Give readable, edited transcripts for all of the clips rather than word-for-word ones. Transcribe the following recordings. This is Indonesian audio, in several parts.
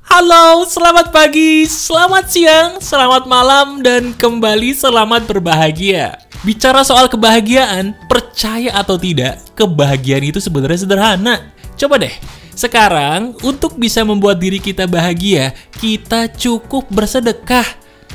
Halo, selamat pagi, selamat siang, selamat malam, dan kembali selamat berbahagia. Bicara soal kebahagiaan, percaya atau tidak, kebahagiaan itu sebenarnya sederhana. Coba deh, sekarang untuk bisa membuat diri kita bahagia, kita cukup bersedekah.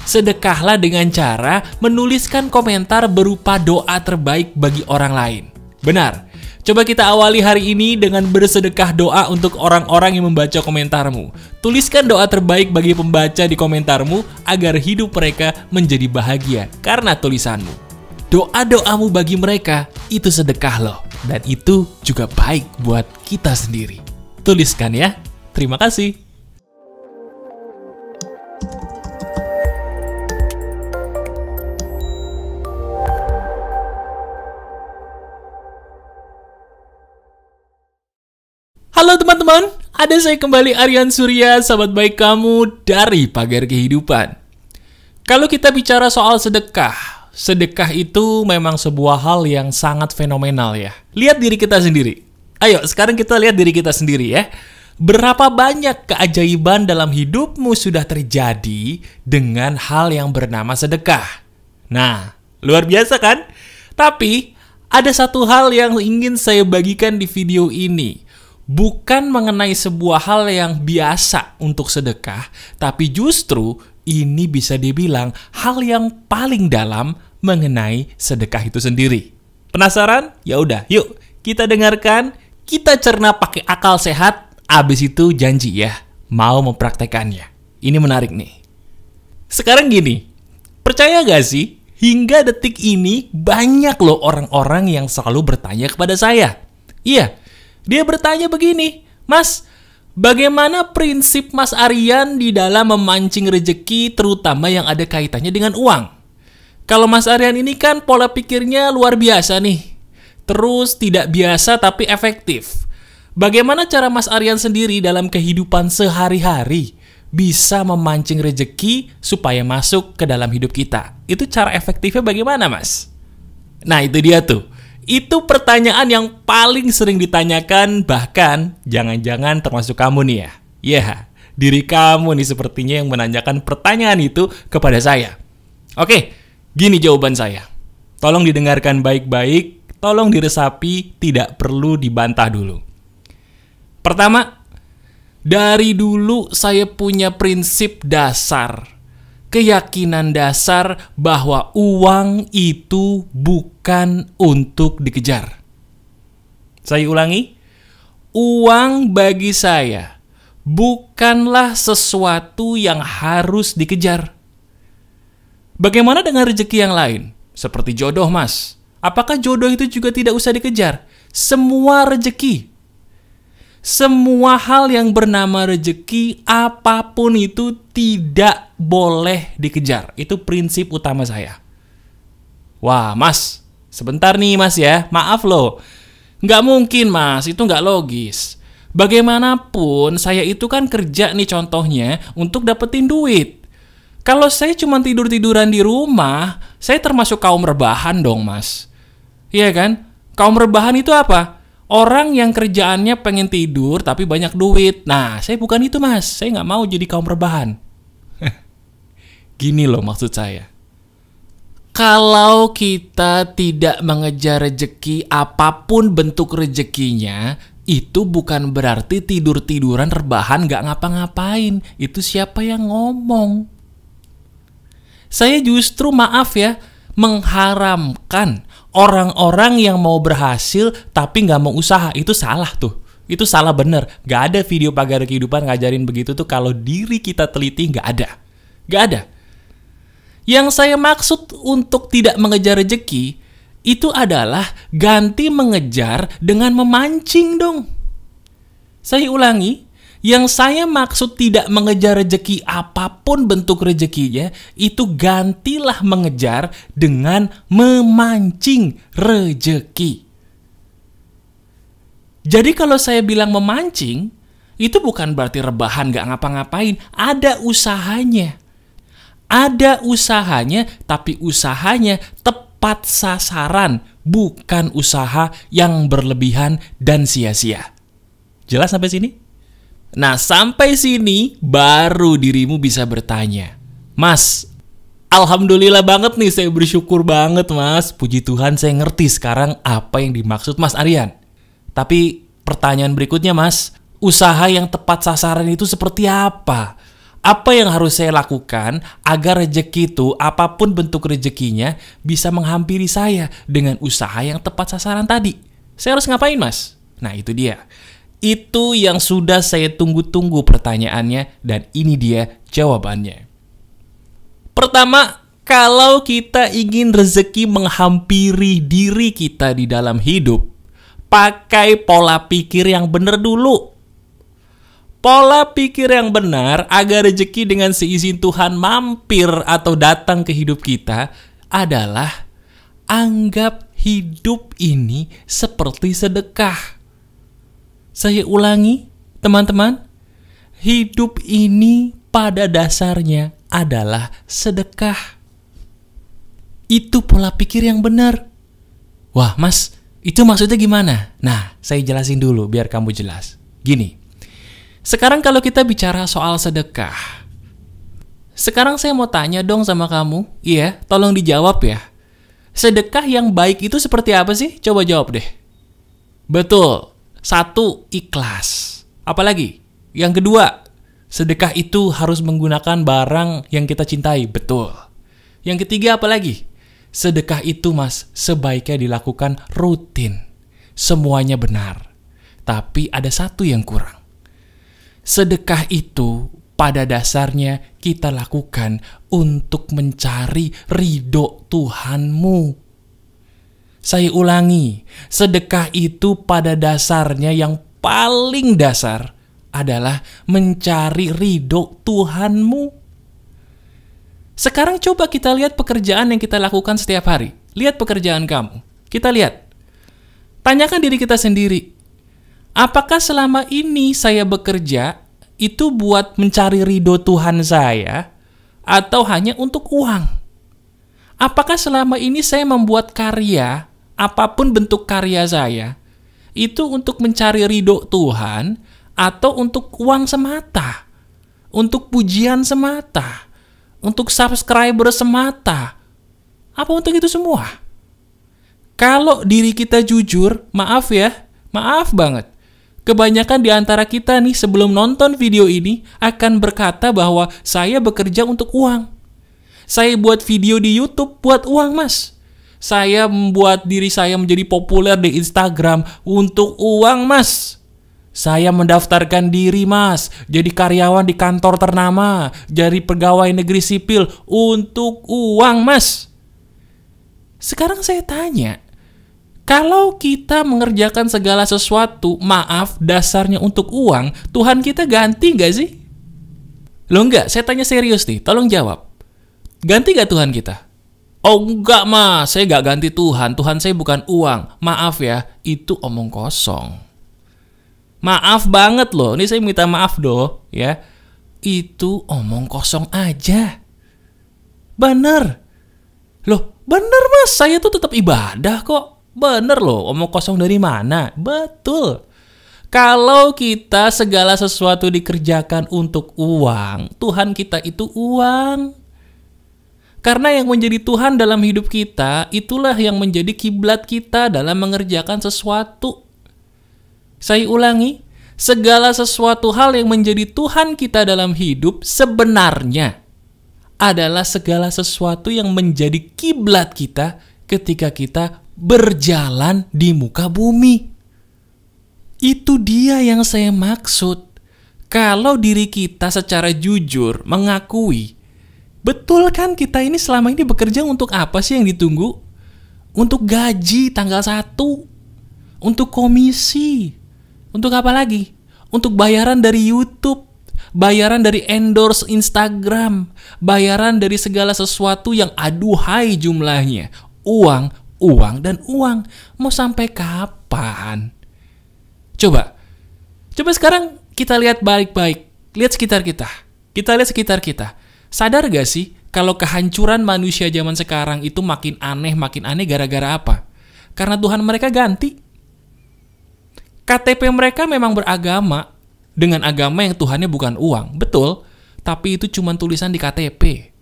Sedekahlah dengan cara menuliskan komentar berupa doa terbaik bagi orang lain. Benar. Coba kita awali hari ini dengan bersedekah doa untuk orang-orang yang membaca komentarmu. Tuliskan doa terbaik bagi pembaca di komentarmu agar hidup mereka menjadi bahagia karena tulisanmu. Doa-doamu bagi mereka itu sedekah loh. Dan itu juga baik buat kita sendiri. Tuliskan ya. Terima kasih. Halo teman-teman, ada saya kembali Aryan Surya, sahabat baik kamu dari Pagar Kehidupan. Kalau kita bicara soal sedekah, sedekah itu memang sebuah hal yang sangat fenomenal ya. Lihat diri kita sendiri. Ayo, sekarang kita lihat diri kita sendiri ya. Berapa banyak keajaiban dalam hidupmu sudah terjadi dengan hal yang bernama sedekah? Nah, luar biasa kan? Tapi, ada satu hal yang ingin saya bagikan di video ini. Bukan mengenai sebuah hal yang biasa untuk sedekah, tapi justru ini bisa dibilang hal yang paling dalam mengenai sedekah itu sendiri. Penasaran? Ya udah, yuk kita dengarkan, kita cerna pakai akal sehat, abis itu janji ya, mau mempraktekannya. Ini menarik nih. Sekarang gini, percaya gak sih, hingga detik ini banyak loh orang-orang yang selalu bertanya kepada saya. Iya, dia bertanya begini, Mas, bagaimana prinsip Mas Aryan di dalam memancing rejeki terutama yang ada kaitannya dengan uang? Kalau Mas Aryan ini kan pola pikirnya luar biasa nih. Terus tidak biasa tapi efektif. Bagaimana cara Mas Aryan sendiri dalam kehidupan sehari-hari bisa memancing rejeki supaya masuk ke dalam hidup kita? Itu cara efektifnya bagaimana, Mas? Nah, itu dia tuh. Itu pertanyaan yang paling sering ditanyakan, bahkan jangan-jangan termasuk kamu nih ya. Ya, diri kamu nih sepertinya yang menanyakan pertanyaan itu kepada saya. Oke, gini jawaban saya. Tolong didengarkan baik-baik, tolong diresapi, tidak perlu dibantah dulu. Pertama, dari dulu saya punya prinsip dasar. Keyakinan dasar bahwa uang itu bukan untuk dikejar. Saya ulangi, uang bagi saya bukanlah sesuatu yang harus dikejar. Bagaimana dengan rezeki yang lain? Seperti jodoh, Mas. Apakah jodoh itu juga tidak usah dikejar? Semua rezeki. Semua hal yang bernama rezeki, apapun itu tidak boleh dikejar. Itu prinsip utama saya. Wah, Mas, sebentar nih Mas ya. Maaf loh. Nggak mungkin Mas, itu nggak logis. Bagaimanapun, saya itu kan kerja nih contohnya untuk dapetin duit. Kalau saya cuma tidur-tiduran di rumah, saya termasuk kaum rebahan dong Mas. Iya kan? Kaum rebahan itu apa? Orang yang kerjaannya pengen tidur tapi banyak duit. Nah, saya bukan itu Mas. Saya nggak mau jadi kaum rebahan. Gini loh maksud saya. Kalau kita tidak mengejar rezeki apapun bentuk rezekinya, itu bukan berarti tidur-tiduran rebahan nggak ngapa-ngapain. Itu siapa yang ngomong? Saya justru maaf ya, mengharamkan orang-orang yang mau berhasil tapi nggak mau usaha. Itu salah tuh. Itu salah bener. Nggak ada video Pagar Kehidupan ngajarin begitu tuh. Kalau diri kita teliti nggak ada. Nggak ada. Yang saya maksud untuk tidak mengejar rezeki itu adalah ganti mengejar dengan memancing dong. Saya ulangi, yang saya maksud tidak mengejar rezeki apapun bentuk rezekinya, itu gantilah mengejar dengan memancing rezeki. Jadi kalau saya bilang memancing, itu bukan berarti rebahan gak ngapa-ngapain. Ada usahanya. Ada usahanya, tapi usahanya tepat sasaran, bukan usaha yang berlebihan dan sia-sia. Jelas sampai sini? Nah, sampai sini baru dirimu bisa bertanya, Mas, alhamdulillah banget nih, saya bersyukur banget Mas. Puji Tuhan saya ngerti sekarang apa yang dimaksud Mas Aryan. Tapi pertanyaan berikutnya Mas, usaha yang tepat sasaran itu seperti apa? Apa yang harus saya lakukan agar rezeki itu, apapun bentuk rezekinya, bisa menghampiri saya dengan usaha yang tepat sasaran tadi? Saya harus ngapain Mas? Nah itu dia. Itu yang sudah saya tunggu-tunggu pertanyaannya, dan ini dia jawabannya. Pertama, kalau kita ingin rezeki menghampiri diri kita di dalam hidup, pakai pola pikir yang benar dulu. Pola pikir yang benar agar rezeki dengan seizin Tuhan mampir atau datang ke hidup kita adalah anggap hidup ini seperti sedekah. Saya ulangi, teman-teman. Hidup ini pada dasarnya adalah sedekah. Itu pola pikir yang benar. Wah, Mas, itu maksudnya gimana? Nah, saya jelasin dulu biar kamu jelas. Gini, sekarang kalau kita bicara soal sedekah, sekarang saya mau tanya dong sama kamu. Iya, tolong dijawab ya. Sedekah yang baik itu seperti apa sih? Coba jawab deh. Betul. 1, ikhlas. Apalagi? Yang kedua, sedekah itu harus menggunakan barang yang kita cintai. Betul. Yang ketiga apalagi? Sedekah itu Mas, sebaiknya dilakukan rutin. Semuanya benar. Tapi ada satu yang kurang. Sedekah itu pada dasarnya kita lakukan untuk mencari ridho Tuhanmu. Saya ulangi, sedekah itu pada dasarnya yang paling dasar adalah mencari ridho Tuhanmu. Sekarang coba kita lihat pekerjaan yang kita lakukan setiap hari. Lihat pekerjaan kamu. Kita lihat. Tanyakan diri kita sendiri. Apakah selama ini saya bekerja itu buat mencari ridho Tuhan saya atau hanya untuk uang? Apakah selama ini saya membuat karya, apapun bentuk karya saya, itu untuk mencari ridho Tuhan atau untuk uang semata, untuk pujian semata, untuk subscriber semata, apa untuk itu semua? Kalau diri kita jujur, maaf ya, maaf banget. Kebanyakan di antara kita nih sebelum nonton video ini akan berkata bahwa saya bekerja untuk uang. Saya buat video di YouTube buat uang, Mas. Saya membuat diri saya menjadi populer di Instagram untuk uang, Mas. Saya mendaftarkan diri, Mas, jadi karyawan di kantor ternama, jadi pegawai negeri sipil untuk uang, Mas. Sekarang saya tanya, kalau kita mengerjakan segala sesuatu, maaf, dasarnya untuk uang, Tuhan kita ganti gak sih? Loh enggak, saya tanya serius nih, tolong jawab. Ganti gak Tuhan kita? Oh enggak Mas, saya gak ganti Tuhan. Tuhan saya bukan uang. Maaf ya, itu omong kosong. Maaf banget loh, ini saya minta maaf doh ya. Itu omong kosong aja. Bener. Loh, bener Mas, saya tuh tetap ibadah kok. Bener loh, omong kosong dari mana? Betul. Kalau kita segala sesuatu dikerjakan untuk uang, Tuhan kita itu uang. Karena yang menjadi Tuhan dalam hidup kita, itulah yang menjadi kiblat kita dalam mengerjakan sesuatu. Saya ulangi, segala sesuatu hal yang menjadi Tuhan kita dalam hidup sebenarnya adalah segala sesuatu yang menjadi kiblat kita ketika kita berjalan di muka bumi. Itu dia yang saya maksud. Kalau diri kita secara jujur mengakui, betul kan kita ini selama ini bekerja untuk apa sih yang ditunggu? Untuk gaji tanggal 1, untuk komisi, untuk apa lagi? Untuk bayaran dari YouTube, bayaran dari endorse Instagram, bayaran dari segala sesuatu yang aduhai jumlahnya. Uang, uang, dan uang. Mau sampai kapan? Coba sekarang kita lihat baik-baik. Lihat sekitar kita. Kita lihat sekitar kita. Sadar gak sih kalau kehancuran manusia zaman sekarang itu makin aneh gara-gara apa? Karena Tuhan mereka ganti. KTP mereka memang beragama, dengan agama yang Tuhannya bukan uang. Betul, tapi itu cuma tulisan di KTP.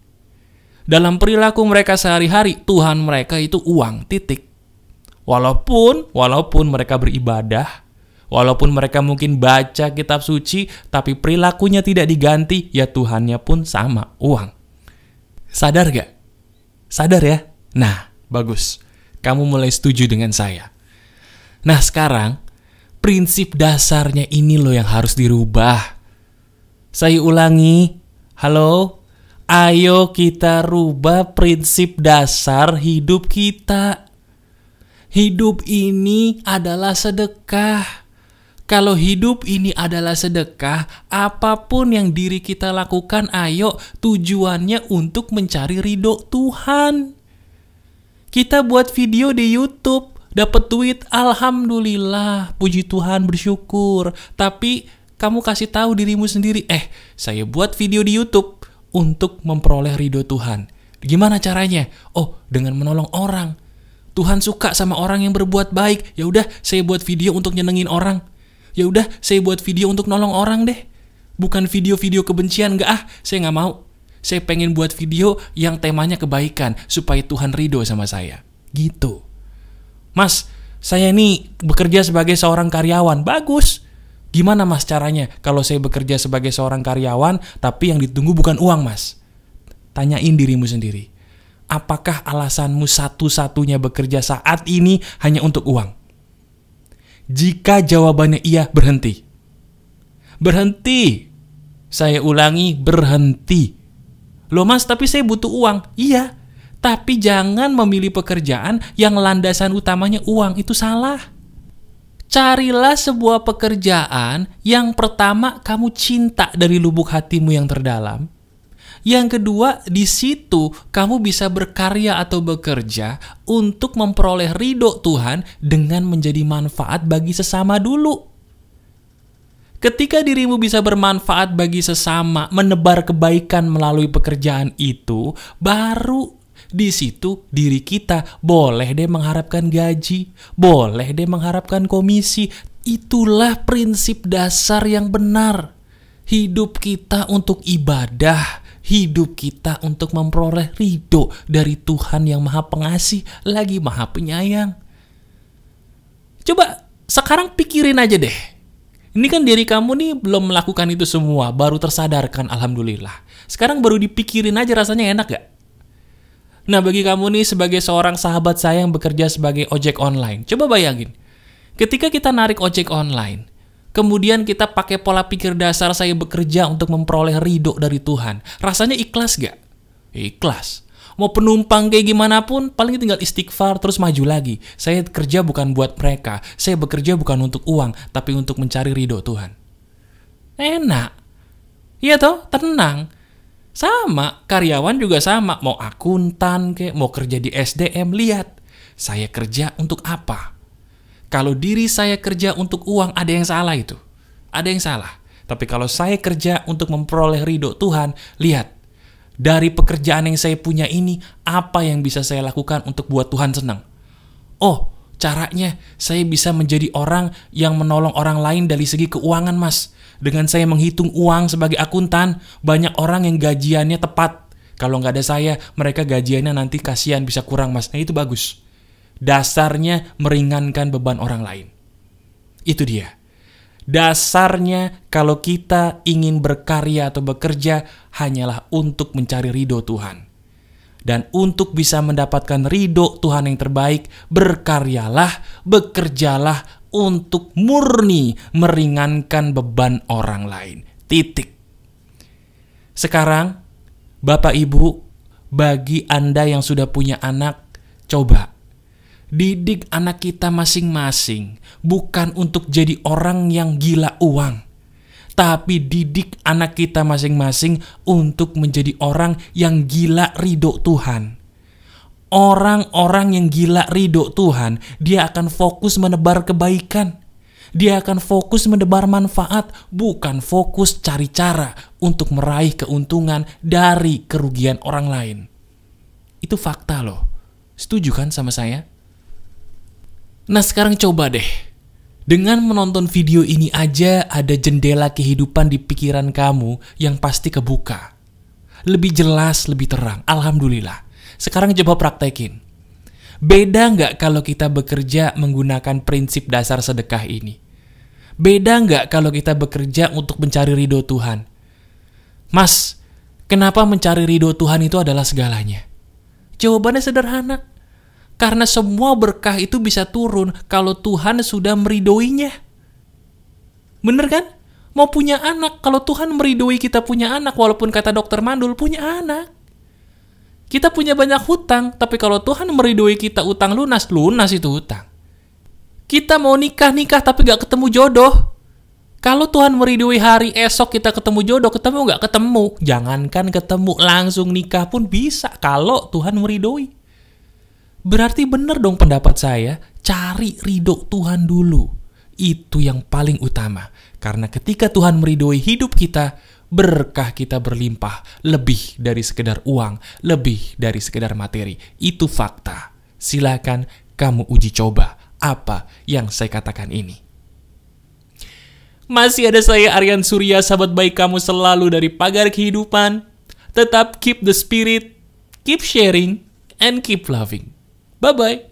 Dalam perilaku mereka sehari-hari, Tuhan mereka itu uang, titik. Walaupun mereka beribadah, walaupun mereka mungkin baca kitab suci, tapi perilakunya tidak diganti, ya Tuhannya pun sama, uang. Sadar gak? Sadar ya? Nah, bagus. Kamu mulai setuju dengan saya. Nah, sekarang, prinsip dasarnya ini loh yang harus dirubah. Saya ulangi, halo? Ayo kita rubah prinsip dasar hidup kita. Hidup ini adalah sedekah. Kalau hidup ini adalah sedekah, apapun yang diri kita lakukan, ayo tujuannya untuk mencari ridho Tuhan. Kita buat video di YouTube, dapat duit, alhamdulillah, puji Tuhan, bersyukur. Tapi kamu kasih tahu dirimu sendiri, saya buat video di YouTube untuk memperoleh ridho Tuhan. Gimana caranya? Oh, dengan menolong orang. Tuhan suka sama orang yang berbuat baik. Ya udah, saya buat video untuk nyenengin orang. Ya udah, saya buat video untuk nolong orang deh. Bukan video-video kebencian, saya nggak mau. Saya pengen buat video yang temanya kebaikan, supaya Tuhan ridho sama saya. Gitu. Mas, saya ini bekerja sebagai seorang karyawan. Bagus. Gimana mas caranya? Kalau saya bekerja sebagai seorang karyawan, tapi yang ditunggu bukan uang mas. Tanyain dirimu sendiri. Apakah alasanmu satu-satunya bekerja saat ini hanya untuk uang? Jika jawabannya iya, berhenti. Berhenti. Saya ulangi, berhenti. Loh mas, tapi saya butuh uang. Iya, tapi jangan memilih pekerjaan yang landasan utamanya uang. Itu salah. Carilah sebuah pekerjaan yang pertama kamu cinta dari lubuk hatimu yang terdalam. Yang kedua, di situ kamu bisa berkarya atau bekerja untuk memperoleh ridho Tuhan dengan menjadi manfaat bagi sesama dulu. Ketika dirimu bisa bermanfaat bagi sesama, menebar kebaikan melalui pekerjaan itu, baru di situ diri kita boleh deh mengharapkan gaji, boleh deh mengharapkan komisi. Itulah prinsip dasar yang benar. Hidup kita untuk ibadah, hidup kita untuk memperoleh ridho dari Tuhan yang Maha Pengasih, lagi Maha Penyayang. Coba sekarang pikirin aja deh. Ini kan diri kamu nih belum melakukan itu semua, baru tersadarkan, alhamdulillah. Sekarang baru dipikirin aja, rasanya enak gak? Nah, bagi kamu nih sebagai seorang sahabat saya yang bekerja sebagai ojek online, coba bayangin. Ketika kita narik ojek online, kemudian kita pakai pola pikir dasar saya bekerja untuk memperoleh ridho dari Tuhan. Rasanya ikhlas gak? Ikhlas. Mau penumpang kayak gimana pun, paling tinggal istighfar terus maju lagi. Saya kerja bukan buat mereka. Saya bekerja bukan untuk uang, tapi untuk mencari ridho Tuhan. Enak. Iya toh? Tenang. Sama, karyawan juga sama. Mau akuntan kayak, mau kerja di SDM, lihat. Saya kerja untuk apa? Kalau diri saya kerja untuk uang, ada yang salah itu. Ada yang salah. Tapi kalau saya kerja untuk memperoleh ridho Tuhan, lihat. Dari pekerjaan yang saya punya ini, apa yang bisa saya lakukan untuk buat Tuhan senang? Oh, caranya saya bisa menjadi orang yang menolong orang lain dari segi keuangan, mas. Dengan saya menghitung uang sebagai akuntan, banyak orang yang gajiannya tepat. Kalau nggak ada saya, mereka gajiannya nanti kasihan bisa kurang, mas. Nah, itu bagus. Dasarnya meringankan beban orang lain. Itu dia. Dasarnya kalau kita ingin berkarya atau bekerja hanyalah untuk mencari ridho Tuhan. Dan untuk bisa mendapatkan ridho Tuhan yang terbaik, berkaryalah, bekerjalah untuk murni meringankan beban orang lain. Titik. Sekarang, Bapak Ibu, bagi Anda yang sudah punya anak, coba didik anak kita masing-masing, bukan untuk jadi orang yang gila uang, tapi didik anak kita masing-masing untuk menjadi orang yang gila ridho Tuhan. Orang-orang yang gila ridho Tuhan, dia akan fokus menebar kebaikan. Dia akan fokus menebar manfaat, bukan fokus cari cara untuk meraih keuntungan dari kerugian orang lain. Itu fakta loh. Setuju kan sama saya? Nah, sekarang coba deh. Dengan menonton video ini aja ada jendela kehidupan di pikiran kamu yang pasti kebuka. Lebih jelas, lebih terang. Alhamdulillah. Sekarang coba praktekin. Beda nggak kalau kita bekerja menggunakan prinsip dasar sedekah ini? Beda nggak kalau kita bekerja untuk mencari ridho Tuhan? Mas, kenapa mencari ridho Tuhan itu adalah segalanya? Jawabannya sederhana. Karena semua berkah itu bisa turun kalau Tuhan sudah meridhoinya. Bener kan? Mau punya anak, kalau Tuhan meridhoi kita punya anak, walaupun kata dokter mandul, punya anak. Kita punya banyak hutang, tapi kalau Tuhan meridhoi kita utang lunas, lunas itu hutang. Kita mau nikah tapi gak ketemu jodoh. Kalau Tuhan meridhoi hari esok kita ketemu jodoh, ketemu gak ketemu. Jangankan ketemu, langsung nikah pun bisa kalau Tuhan meridhoi. Berarti benar dong pendapat saya, cari ridho Tuhan dulu. Itu yang paling utama. Karena ketika Tuhan meridhoi hidup kita, berkah kita berlimpah, lebih dari sekedar uang, lebih dari sekedar materi. Itu fakta. Silakan kamu uji coba apa yang saya katakan ini. Masih ada saya Aryan Surya, sahabat baik kamu selalu dari Pagar Kehidupan. Tetap keep the spirit, keep sharing, and keep loving. Bye-bye.